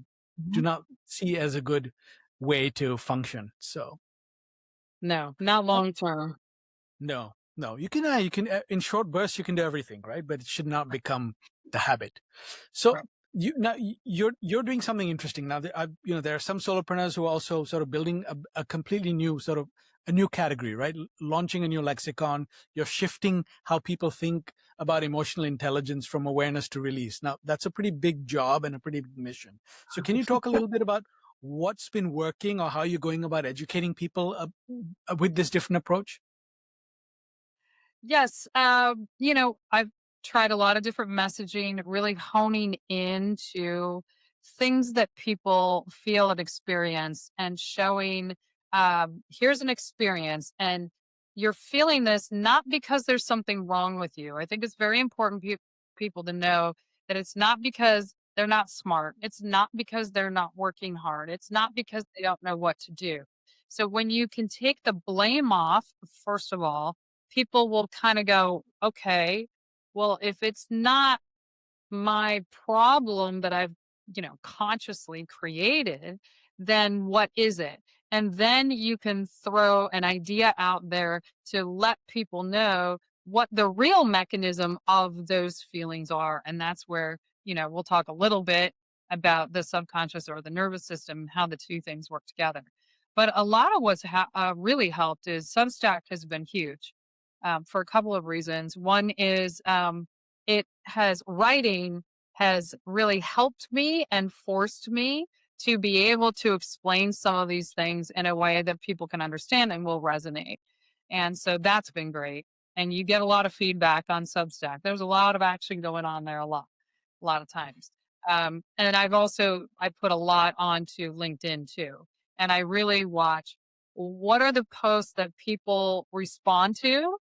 do not see as a good way to function. So, No, not long term. no, no, in short bursts, you can do everything, right? But it should not become the habit. So Right. you're doing something interesting now. There are some solopreneurs who are also sort of building a completely new sort of a new category, right? Launching a new lexicon. You're shifting how people think about emotional intelligence from awareness to release. Now that's a pretty big job and a pretty big mission. So can you talk a little bit about what's been working or how you're going about educating people with this different approach? Yes. I've tried a lot of different messaging, really honing into things that people feel and experience and showing, here's an experience and you're feeling this not because there's something wrong with you. I think it's very important people to know that it's not because they're not smart. It's not because they're not working hard. It's not because they don't know what to do. So when you can take the blame off, first of all, people will kind of go, okay, well, if it's not my problem that I've, consciously created, then what is it? And then you can throw an idea out there to let people know what the real mechanism of those feelings are. And that's where, we'll talk a little bit about the subconscious or the nervous system, how the two things work together. But a lot of what's really helped is Substack has been huge for a couple of reasons. One is it has writing has really helped me and forced me to be able to explain some of these things in a way that people can understand and will resonate. And so that's been great. And you get a lot of feedback on Substack. There's a lot of action going on there a lot of times. And I put a lot onto LinkedIn too. And I really watch what are the posts that people respond to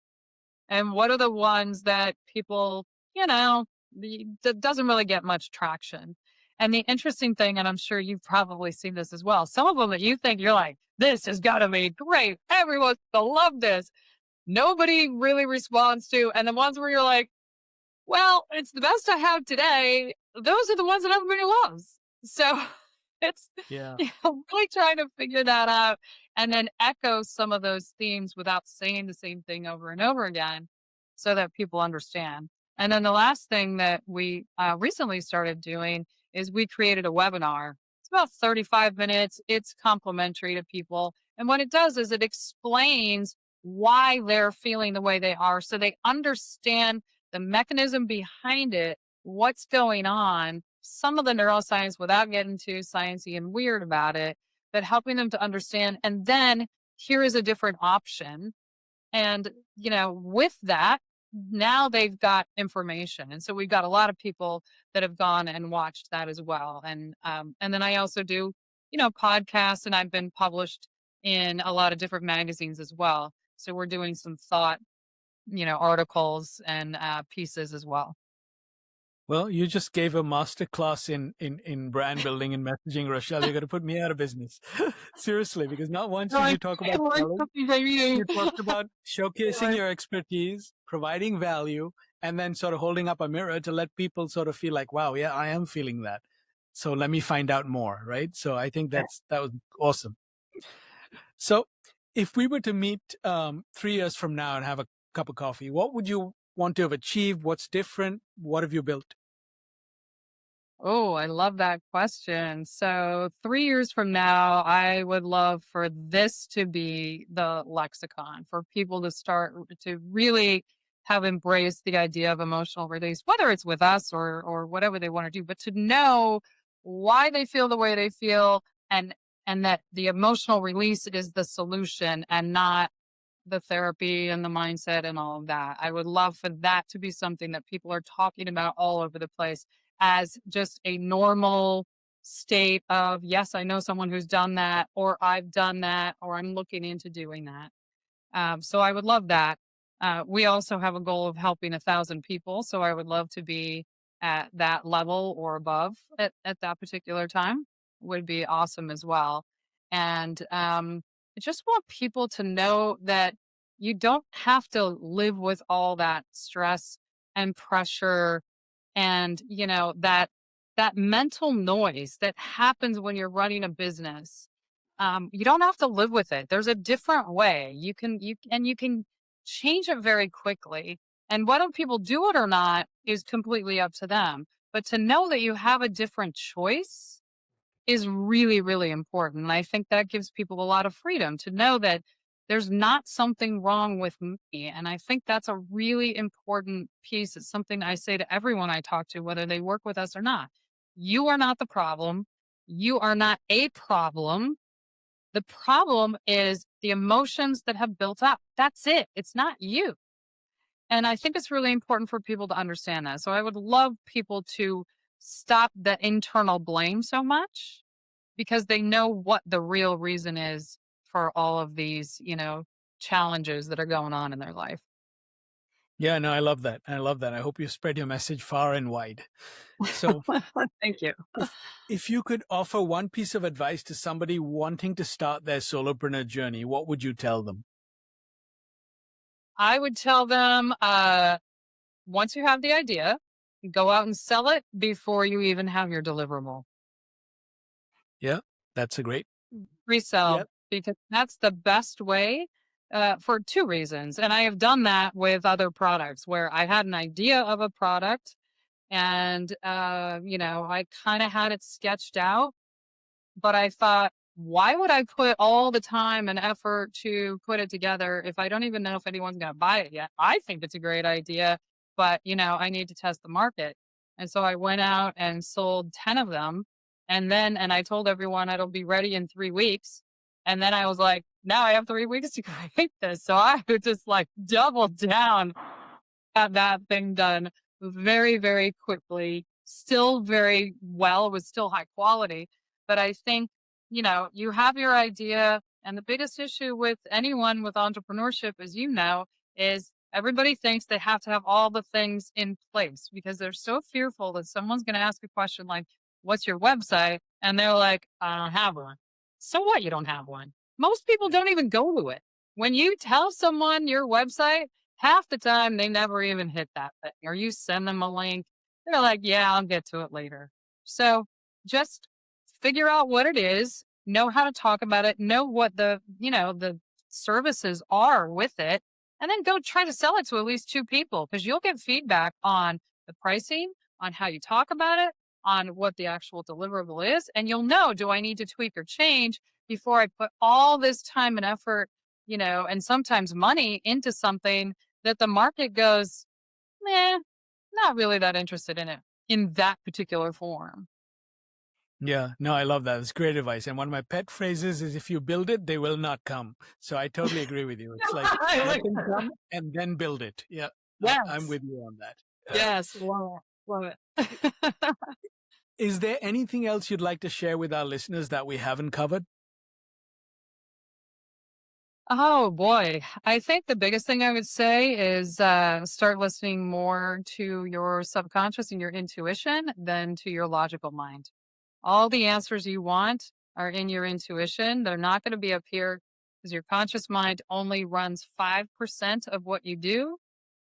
and what are the ones that people, that doesn't really get much traction. And the interesting thing, and I'm sure you've probably seen this as well, some of them that you think you're like, this has got to be great. Everyone's gonna love this. Nobody really responds to. And the ones where you're like, well, it's the best I have today. Those are the ones that everybody loves. So it's Yeah. really trying to figure that out and then echo some of those themes without saying the same thing over and over again so that people understand. And then the last thing that we recently started doing is we created a webinar. It's about 35 minutes. It's complimentary to people. And what it does is it explains why they're feeling the way they are so they understand the mechanism behind it, what's going on, some of the neuroscience without getting too sciencey and weird about it, but helping them to understand. And then here is a different option. And, with that, now they've got information. And so we've got a lot of people that have gone and watched that as well. And then I also do, podcasts and I've been published in a lot of different magazines as well. So we're doing some thought, articles and pieces as well. Well, you just gave a master class in brand building and messaging, Rochelle. You're going to put me out of business. Seriously, because not once did you talk about selling, you talked about showcasing your expertise, providing value, and then sort of holding up a mirror to let people sort of feel like, wow, yeah, I am feeling that. So let me find out more, right? So I think that was awesome. So if we were to meet 3 years from now and have a cup of coffee, what would you want to have achieved? What's different? What have you built? Oh, I love that question. So 3 years from now, I would love for this to be the lexicon for people to start to really have embraced the idea of emotional release, whether it's with us or whatever they want to do, but to know why they feel the way they feel and that the emotional release is the solution and not the therapy and the mindset and all of that. I would love for that to be something that people are talking about all over the place as just a normal state of, yes, I know someone who's done that, or I've done that, or I'm looking into doing that. So I would love that. We also have a goal of helping 1,000 people. So I would love to be at that level or above at that particular time would be awesome as well. And I just want people to know that you don't have to live with all that stress and pressure and, that mental noise that happens when you're running a business. You don't have to live with it. There's a different way. You can change it very quickly. And whether people do it or not is completely up to them. But to know that you have a different choice is really, really important. And I think that gives people a lot of freedom to know that there's not something wrong with me. And I think that's a really important piece. It's something I say to everyone I talk to, whether they work with us or not. You are not the problem. You are not a problem. The problem is the emotions that have built up. That's it. It's not you. And I think it's really important for people to understand that. So I would love people to stop the internal blame so much because they know what the real reason is for all of these, challenges that are going on in their life. Yeah, no, I love that. I love that. I hope you spread your message far and wide. So Thank you. if you could offer one piece of advice to somebody wanting to start their solopreneur journey, what would you tell them? I would tell them once you have the idea, go out and sell it before you even have your deliverable. Yeah, that's a great. Resell, Yep. because that's the best way for two reasons. And I have done that with other products where I had an idea of a product and, I kind of had it sketched out, but I thought, why would I put all the time and effort to put it together if I don't even know if anyone's going to buy it yet? I think it's a great idea, but I need to test the market. And so I went out and sold 10 of them. And I told everyone it'll be ready in 3 weeks. And then I was like, now I have 3 weeks to create this. So I would just like double down, got that thing done very, very quickly, still very well, was still high quality. But I think, you have your idea. And the biggest issue with anyone with entrepreneurship, as you know, is everybody thinks they have to have all the things in place because they're so fearful that someone's going to ask a question like, what's your website? And they're like, I don't have one. So what? You don't have one. Most people don't even go to it. When you tell someone your website, half the time they never even hit that thing, or you send them a link. They're like, yeah, I'll get to it later. So just figure out what it is, know how to talk about it, know what the services are with it, and then go try to sell it to at least two people because you'll get feedback on the pricing, on how you talk about it, on what the actual deliverable is. And you'll know, do I need to tweak or change before I put all this time and effort, and sometimes money into something that the market goes, meh, not really that interested in it in that particular form. Yeah, no, I love that. It's great advice. And one of my pet phrases is if you build it, they will not come. So I totally agree with you. It's like let them come and then build it. Yeah, I'm Yes. with you on that. Yes. Love it. Love it. Is there anything else you'd like to share with our listeners that we haven't covered? Oh boy. I think the biggest thing I would say is start listening more to your subconscious and your intuition than to your logical mind. All the answers you want are in your intuition. They're not going to be up here because your conscious mind only runs 5% of what you do.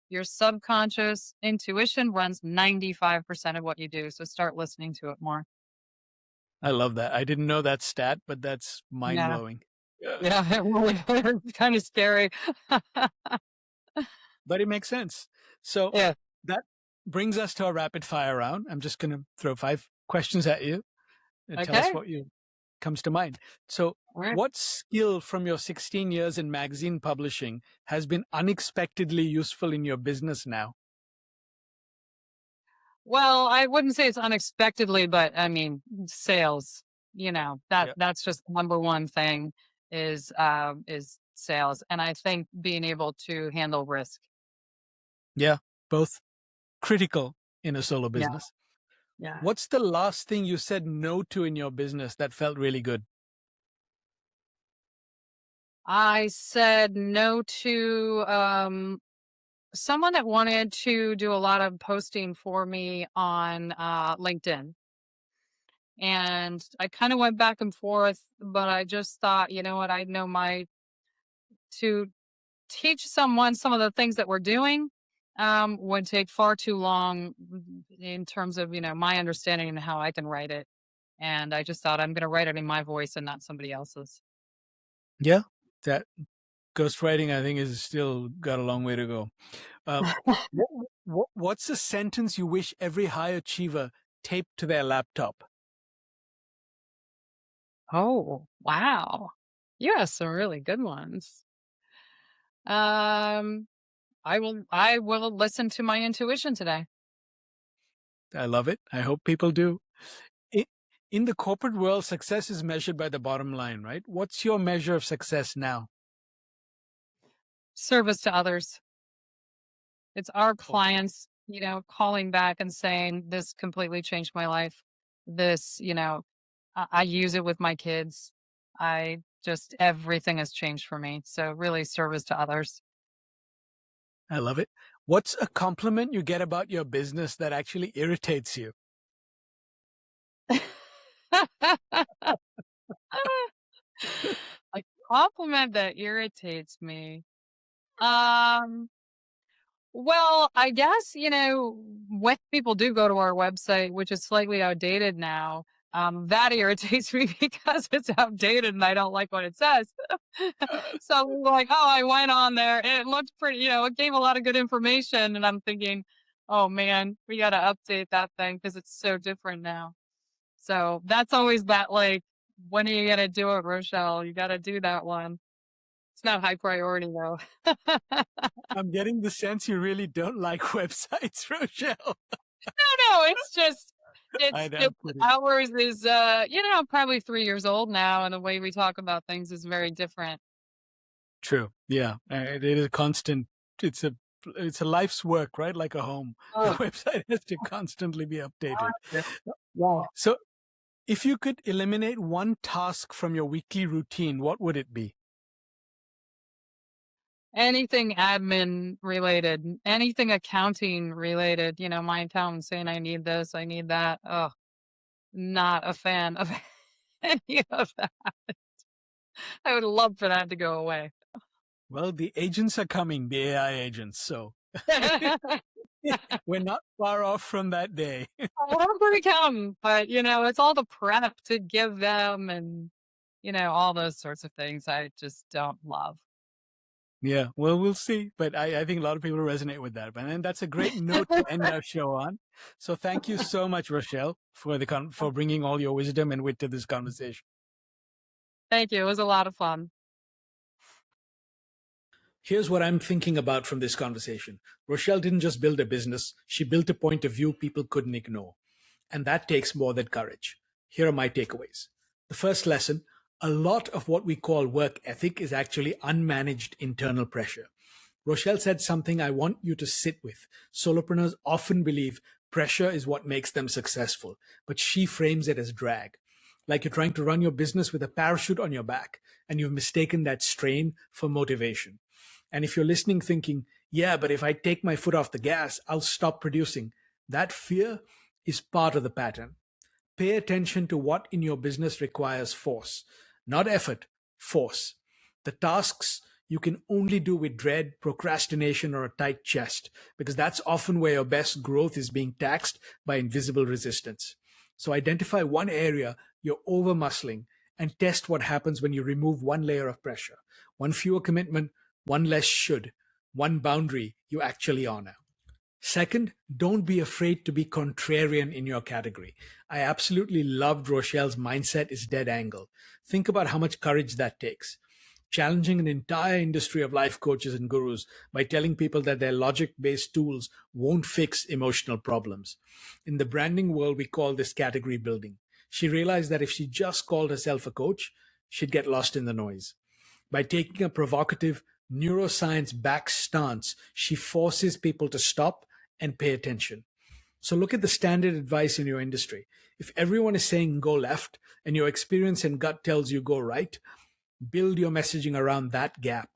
Your subconscious intuition runs 95% of what you do. So start listening to it more. I love that. I didn't know that stat, but that's mind Yeah. blowing. Yeah. Yeah. It really it's kind of scary. But it makes sense. So Yeah. that brings us to a rapid fire round. I'm just going to throw 5 questions at you and tell us Okay. what you comes to mind. So, All right. what skill from your 16 years in magazine publishing has been unexpectedly useful in your business now? Well, I wouldn't say it's unexpectedly, but I mean, sales, Yeah. that's just the number one thing is sales. And I think being able to handle risk. Yeah. Both critical in a solo Yeah. business. Yeah. What's the last thing you said no to in your business that felt really good? I said no to someone that wanted to do a lot of posting for me on LinkedIn. And I kind of went back and forth, but I just thought, you know what, I know to teach someone some of the things that we're doing would take far too long in terms of, my understanding and how I can write it. And I just thought I'm going to write it in my voice and not somebody else's. Yeah. That ghostwriting, I think, is still got a long way to go. What's a sentence you wish every high achiever taped to their laptop? Oh, wow. You have some really good ones. Um, I will listen to my intuition today. I love it. I hope people do. I- In the corporate world, success is measured by the bottom line, right? What's your measure of success now? Service to others. It's our clients, calling back and saying, this completely changed my life. This, I use it with my kids. Everything has changed for me. So really service to others. I love it. What's a compliment you get about your business that actually irritates you? A compliment that irritates me. Um, well, I guess, when people do go to our website, which is slightly outdated now, that irritates me because it's outdated and I don't like what it says. So like, oh, I went on there and it looked pretty, it gave a lot of good information. And I'm thinking, oh man, we got to update that thing because it's so different now. So that's always that, like, when are you going to do it, Rochelle? You got to do that one. It's not high priority though. I'm getting the sense you really don't like websites, Rochelle. No, it's just, I it's don't just put it. ours is, probably 3 years old now. And the way we talk about things is very different. True. Yeah. It is a constant, it's a life's work, right? Like a home. The website has to constantly be updated. Yeah. So if you could eliminate one task from your weekly routine, what would it be? Anything admin related, anything accounting related, my accountant saying I need this, I need that. Oh, not a fan of any of that. I would love for that to go away. Well, the agents are coming, the AI agents. So we're not far off from that day. I love an accountant, but it's all the prep to give them and, all those sorts of things I just don't love. Yeah, well, we'll see. But I think a lot of people resonate with that. And that's a great note to end our show on. So thank you so much, Rochelle, for bringing all your wisdom and wit to this conversation. Thank you. It was a lot of fun. Here's what I'm thinking about from this conversation. Rochelle didn't just build a business. She built a point of view people couldn't ignore. And that takes more than courage. Here are my takeaways. The first lesson, a lot of what we call work ethic is actually unmanaged internal pressure. Rochelle said something I want you to sit with. Solopreneurs often believe pressure is what makes them successful, but she frames it as drag. Like you're trying to run your business with a parachute on your back, and you've mistaken that strain for motivation. And if you're listening thinking, yeah, but if I take my foot off the gas, I'll stop producing, that fear is part of the pattern. Pay attention to what in your business requires force, not effort, force. The tasks you can only do with dread, procrastination, or a tight chest, because that's often where your best growth is being taxed by invisible resistance. So identify one area you're over muscling and test what happens when you remove one layer of pressure, one fewer commitment, one less should, one boundary you actually honor. Second, don't be afraid to be contrarian in your category. I absolutely loved Rochelle's mindset is dead angle. Think about how much courage that takes. Challenging an entire industry of life coaches and gurus by telling people that their logic-based tools won't fix emotional problems. In the branding world, we call this category building. She realized that if she just called herself a coach, she'd get lost in the noise. By taking a provocative, neuroscience-backed stance, she forces people to stop and pay attention. So look at the standard advice in your industry. If everyone is saying go left and your experience and gut tells you go right, build your messaging around that gap.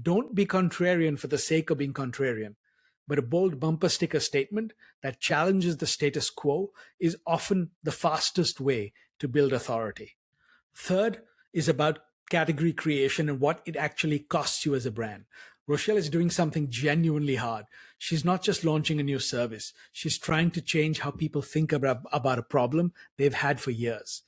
Don't be contrarian for the sake of being contrarian. But a bold bumper sticker statement that challenges the status quo is often the fastest way to build authority. Third is about category creation and what it actually costs you as a brand. Rochelle is doing something genuinely hard. She's not just launching a new service. She's trying to change how people think about a problem they've had for years.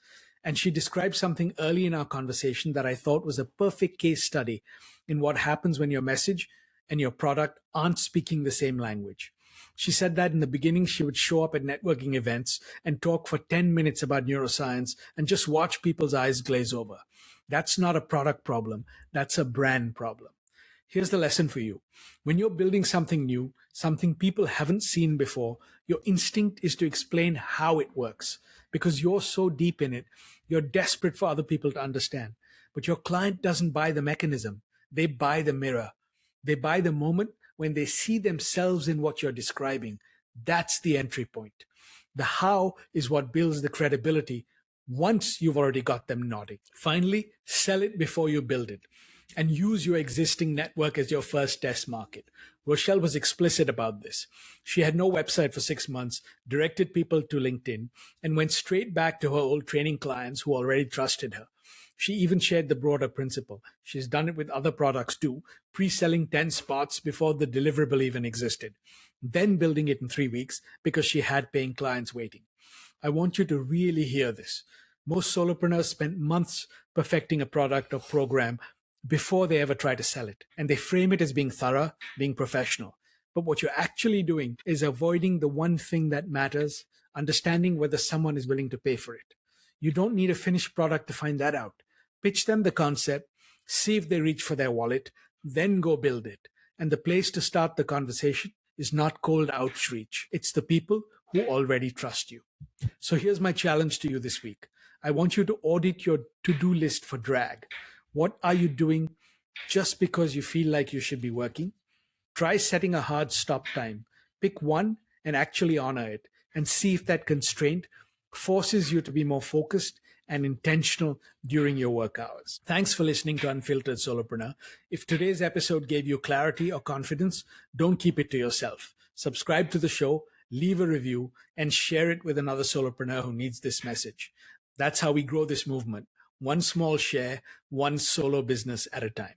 And she described something early in our conversation that I thought was a perfect case study in what happens when your message and your product aren't speaking the same language. She said that in the beginning, she would show up at networking events and talk for 10 minutes about neuroscience and just watch people's eyes glaze over. That's not a product problem. That's a brand problem. Here's the lesson for you. When you're building something new, something people haven't seen before, your instinct is to explain how it works because you're so deep in it. You're desperate for other people to understand. But your client doesn't buy the mechanism. They buy the mirror. They buy the moment when they see themselves in what you're describing, that's the entry point. The how is what builds the credibility once you've already got them nodding. Finally, sell it before you build it, and use your existing network as your first test market. Rochelle was explicit about this. She had no website for 6 months, directed people to LinkedIn, and went straight back to her old training clients who already trusted her. She even shared the broader principle. She's done it with other products too, pre-selling 10 spots before the deliverable even existed, then building it in 3 weeks because she had paying clients waiting. I want you to really hear this. Most solopreneurs spend months perfecting a product or program before they ever try to sell it. And they frame it as being thorough, being professional. But what you're actually doing is avoiding the one thing that matters, understanding whether someone is willing to pay for it. You don't need a finished product to find that out. Pitch them the concept, see if they reach for their wallet, then go build it. And the place to start the conversation is not cold outreach. It's the people who already trust you. So here's my challenge to you this week. I want you to audit your to-do list for drag. What are you doing just because you feel like you should be working? Try setting a hard stop time. Pick one and actually honor it, and see if that constraint forces you to be more focused and intentional during your work hours. Thanks for listening to Unfiltered Solopreneur. If today's episode gave you clarity or confidence, don't keep it to yourself. Subscribe to the show, leave a review, and share it with another solopreneur who needs this message. That's how we grow this movement. One small share, one solo business at a time.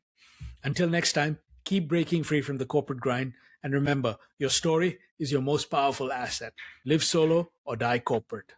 Until next time, keep breaking free from the corporate grind. And remember, your story is your most powerful asset. Live solo or die corporate.